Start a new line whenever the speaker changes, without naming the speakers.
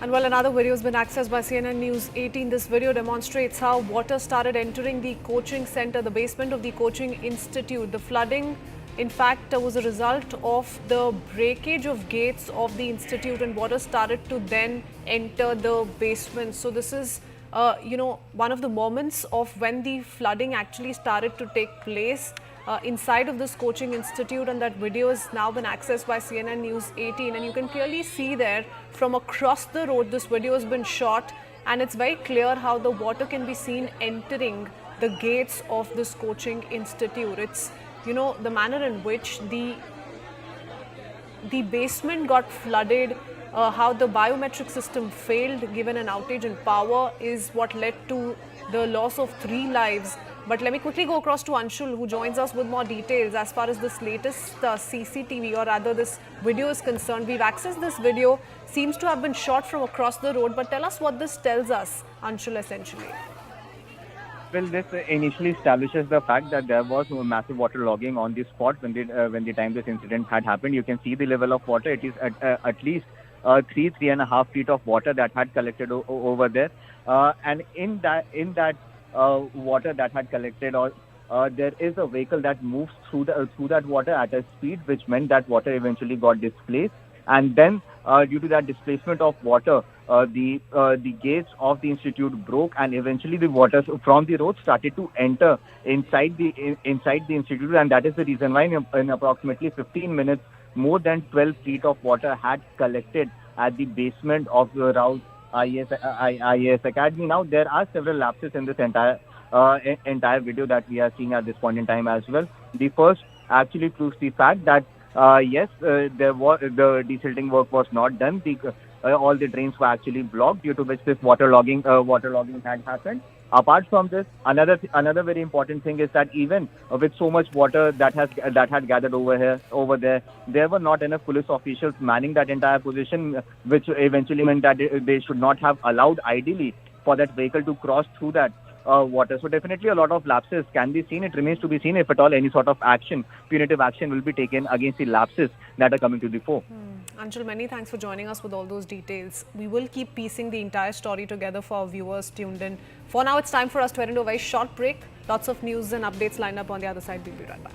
And well, another video has been accessed by CNN News 18. This video demonstrates how water started entering the coaching center, the basement of the coaching institute. The flooding, in fact, was a result of the breakage of gates of the institute, and water started to then enter the basement. So this is, one of the moments of when the flooding actually started to take place inside of this coaching institute, and that video has now been accessed by CNN News 18, and you can clearly see there from across the road this video has been shot, and it's very clear how the water can be seen entering the gates of this coaching institute. It's the manner in which the basement got flooded, how the biometric system failed given an outage in power is what led to the loss of 3 lives. But let me quickly go across to Anshul, who joins us with more details as far as this latest CCTV, or rather this video, is concerned. We've accessed this video, seems to have been shot from across the road, but tell us what this tells us, Anshul, essentially.
Well, this initially establishes the fact that there was massive water logging on the spot when the time this incident had happened. You can see the level of water. It is at least 3.5 feet of water that had collected over there, and in that water that had collected, there is a vehicle that moves through that water at a speed, which meant that water eventually got displaced, and then due to that displacement of water, the gates of the institute broke, and eventually the water from the road started to enter inside the institute, and that is the reason why in approximately 15 minutes, more than 12 feet of water had collected at the basement of the Rouse IAS Academy. Now, there are several lapses in this entire video that we are seeing at this point in time as well. The first actually proves the fact that there was the desilting work was not done. All the drains were actually blocked, due to which this water logging had happened. Apart from this, another very important thing is that even with so much water that had gathered over there were not enough police officials manning that entire position, which eventually meant that they should not have allowed, ideally, for that vehicle to cross through that water. So definitely a lot of lapses can be seen. It remains to be seen if at all any sort of punitive action will be taken against the lapses that are coming to the fore.
Anshul, many thanks for joining us with all those details. We will keep piecing the entire story together for our viewers tuned in. For now, it's time for us to head into a very short break. Lots of news and updates lined up on the other side. We'll be right back.